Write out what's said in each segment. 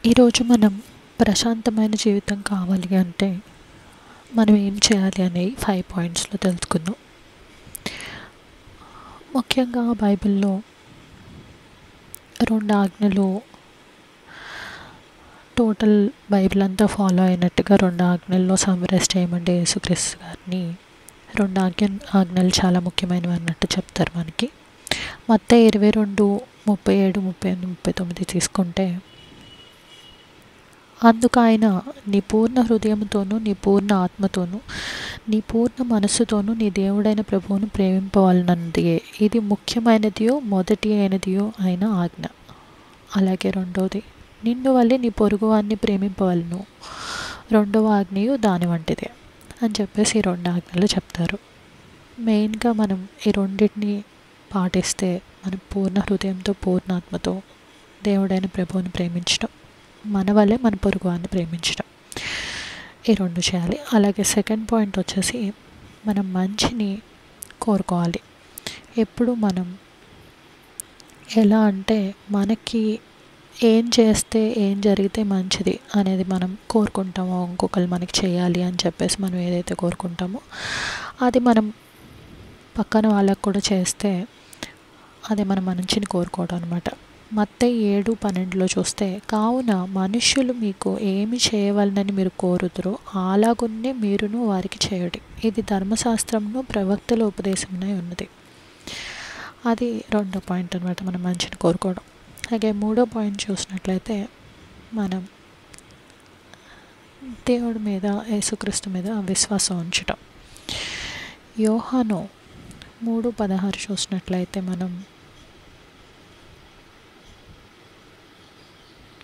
ఈరోజు మనం ప్రశాంతమైన జీవితం కావాలి అంటే మనం ఏం చేయాలి అనే 5 పాయింట్స్లో తెలుసుకుందాం. ముఖ్యంగా బైబిల్లో 2 ఆజ్ఞలు టోటల్ బైబిల్ అంతా ఫాలో అయినట్టుగా 2 ఆజ్ఞల్లో సమ్మరైజ్ చేయమంటే యేసుక్రీస్తు గారిని 2 ఆజ్ఞలు చాలా ముఖ్యమైనవి అన్నట్టు చెప్తారు మనకి. మత్తయి 22, 37, 38, 39 తీసుకుంటే, అందుకు ఆయన నీ పూర్ణ హృదయంతోనూ నీ పూర్ణ ఆత్మతోనూ నీ పూర్ణ మనస్సుతోనూ నీ దేవుడైన ప్రభువును ప్రేమింపవలనన్నదే ఇది ముఖ్యమైనదియో మొదటి అయినదియో అయిన ఆజ్ఞ. అలాగే రెండవది, నిన్ను వల్లే నీ పొరుగువాన్ని ప్రేమింపవలను, రెండవ ఆజ్ఞయు దాని వంటిదే అని చెప్పేసి ఈ 2 ఆజ్ఞలు చెప్తారు. మెయిన్గా మనం ఈ రెండింటిని పాటిస్తే మనం పూర్ణ హృదయంతో పూర్ణ ఆత్మతో దేవుడైన ప్రభువుని ప్రేమించడం, మన వల్లే మన పొరుగువాన్ని ప్రేమించడం, ఈ 2 చేయాలి. అలాగే సెకండ్ పాయింట్ వచ్చేసి మనం మంచిని కోరుకోవాలి. ఎప్పుడు మనం ఎలా అంటే మనకి ఏం చేస్తే ఏం జరిగితే మంచిది అనేది మనం కోరుకుంటామో, ఇంకొకరు మనకి చేయాలి అని చెప్పేసి మనం ఏదైతే కోరుకుంటామో అది మనం పక్కన వాళ్ళకు కూడా చేస్తే అది మన మంచిని కోరుకోవడం అనమాట. మత్తయి 7:12 చూస్తే, కావున మనుష్యులు మీకు ఏమి చేయవలనని మీరు కోరుదురో అలాగున్నే మీరును వారికి చేయుడి, ఇది ధర్మశాస్త్రమును ప్రవక్తల ఉపదేశమునై ఉన్నది. అది 2వ పాయింట్ అనమాట, మనం మంచిని కోరుకోవడం. అలాగే 3వ పాయింట్ చూసినట్లయితే మనం దేవుడి మీద, యేసుక్రీస్తు మీద విశ్వాసం ఉంచడం. యోహాను 3:16 చూసినట్లయితే, మనం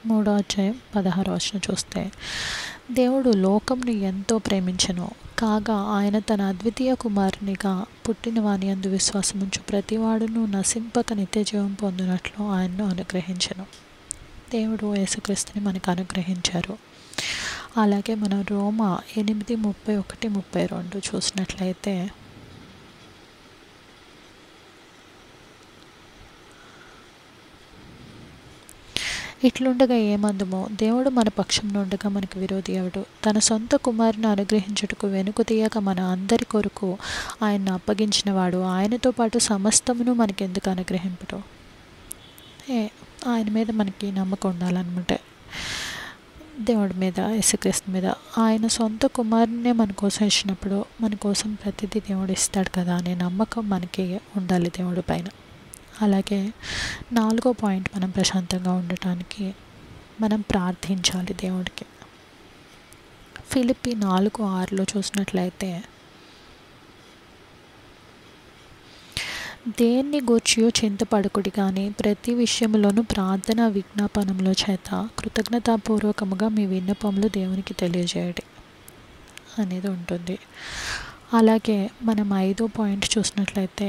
3వ అధ్యాయం 16వ వచనం చూస్తే, దేవుడు లోకమును ఎంతో ప్రేమించెను కాగా ఆయన తన అద్వితీయ కుమారునిగా పుట్టిన వాని యందు విశ్వాసముంచు ప్రతివాడును నశింపక నిత్యజీవం పొందినట్లు ఆయన్ను అనుగ్రహించెను. దేవుడు యేసుక్రీస్తుని మనకు అనుగ్రహించారు. అలాగే మనం రోమా 8:31-32 చూసినట్లయితే, ఇట్లుండగా ఏమందుమో, దేవుడు మన పక్షంలో ఉండగా మనకు విరోధి ఎవడు? తన సొంత కుమారుని అనుగ్రహించుటకు వెనుక తీయక మన అందరి కొరకు ఆయన్ను అప్పగించిన వాడు ఆయనతో పాటు సమస్తమును మనకెందుకు అనుగ్రహింపడు? ఆయన మీద మనకి నమ్మకం ఉండాలన్నమాట. దేవుడి మీద, యేసుక్రీస్తు మీద. ఆయన సొంత కుమారునే మన కోసం ఇచ్చినప్పుడు మన కోసం ప్రతిదీ దేవుడు ఇస్తాడు కదా అనే నమ్మకం మనకి ఉండాలి దేవుడి పైన. అలాగే 4వ పాయింట్, మనం ప్రశాంతంగా ఉండటానికి మనం ప్రార్థించాలి దేవుడికి. ఫిలిప్పీ 4:6 చూసినట్లయితే, దేన్ని గూర్చియో చింతపడకుడి కానీ ప్రతి విషయంలోనూ ప్రార్థన విజ్ఞాపనముల చేత కృతజ్ఞతాపూర్వకముగా మీ విన్నపములు దేవునికి తెలియజేయడి అనేది ఉంటుంది. అలాగే మనం 5వ పాయింట్ చూసినట్లయితే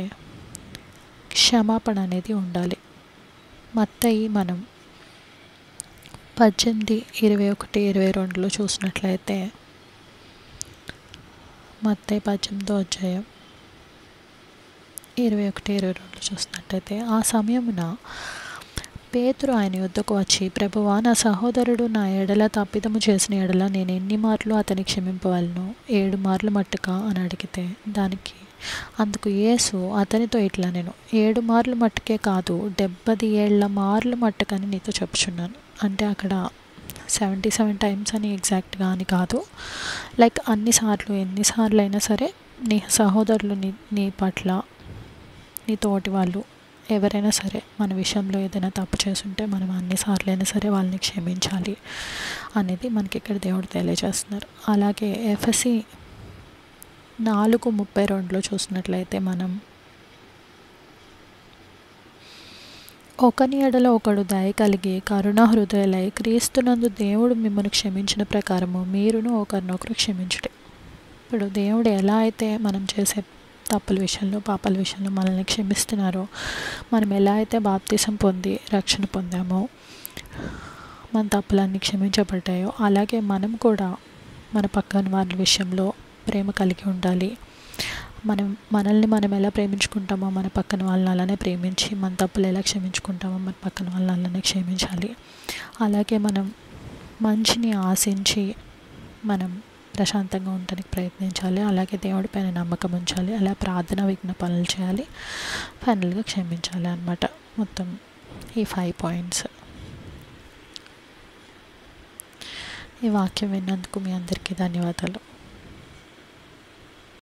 క్షమాపణ అనేది ఉండాలి. మత్తయి మనం 18:21-22 చూసినట్లయితే, మత్తయి 18వ అధ్యాయం 21-22 చూసినట్లయితే, ఆ సమయమున పేతురు ఆయన యొద్దకు వచ్చి, ప్రభువా, నా సహోదరుడు నా ఎడల తప్పిదము చేసిన ఎడల నేను ఎన్ని మార్లు అతని క్షమింపవలను? 7 మార్లు మట్టుకా అని అడిగితే, అందుకు యేసు అతనితో ఇట్లా, నేను 7 మార్లు మట్టుకే కాదు 77 మార్లు మట్టుకని నీతో చెప్పుచున్నాను. అంటే అక్కడ 77 టైమ్స్ అని ఎగ్జాక్ట్గా అని కాదు, లైక్ అన్నిసార్లు, ఎన్నిసార్లు అయినా సరే నీ సహోదరులు నీ పట్ల, నీ తోటి వాళ్ళు ఎవరైనా సరే మన విషయంలో ఏదైనా తప్పు చేస్తుంటే మనం అన్నిసార్లు అయినా సరే వాళ్ళని క్షమించాలి అనేది మనకి ఇక్కడ దేవుడు తెలియజేస్తున్నారు. అలాగే ఎఫెసీ 4:32 చూసినట్లయితే, మనం ఒకని ఎడల ఒకడు దయ కలిగి కరుణా హృదయులై క్రీస్తునందు దేవుడు మిమ్మల్ని క్షమించిన ప్రకారము మీరును ఒకరినొకరు క్షమించుడి. ఇప్పుడు దేవుడు ఎలా అయితే మనం చేసే తప్పుల విషయంలో, పాపాల విషయంలో మనల్ని క్షమిస్తున్నారో, మనం ఎలా అయితే బాప్తిసం పొంది రక్షణ పొందామో, మన తప్పులన్నీ క్షమించబడ్డాయో, అలాగే మనం కూడా మన పక్కన వాళ్ళ విషయంలో ప్రేమ కలిగి ఉండాలి. మనల్ని మనం ఎలా ప్రేమించుకుంటామో మన పక్కన వాళ్ళని అలానే ప్రేమించి, మన తప్పులు ఎలా క్షమించుకుంటామో మన పక్కన వాళ్ళని అలానే క్షమించాలి. అలాగే మనం మంచిని ఆశించి మనం ప్రశాంతంగా ఉండడానికి ప్రయత్నించాలి. అలాగే దేవుడి పైన నమ్మకం ఉంచాలి. అలా ప్రార్థన విజ్ఞాపనలు చేయాలి. ఫైనల్గా క్షమించాలి అన్నమాట. మొత్తం ఈ 5 పాయింట్స్. ఈ వాక్యం విన్నందుకు మీ అందరికీ ధన్యవాదాలు.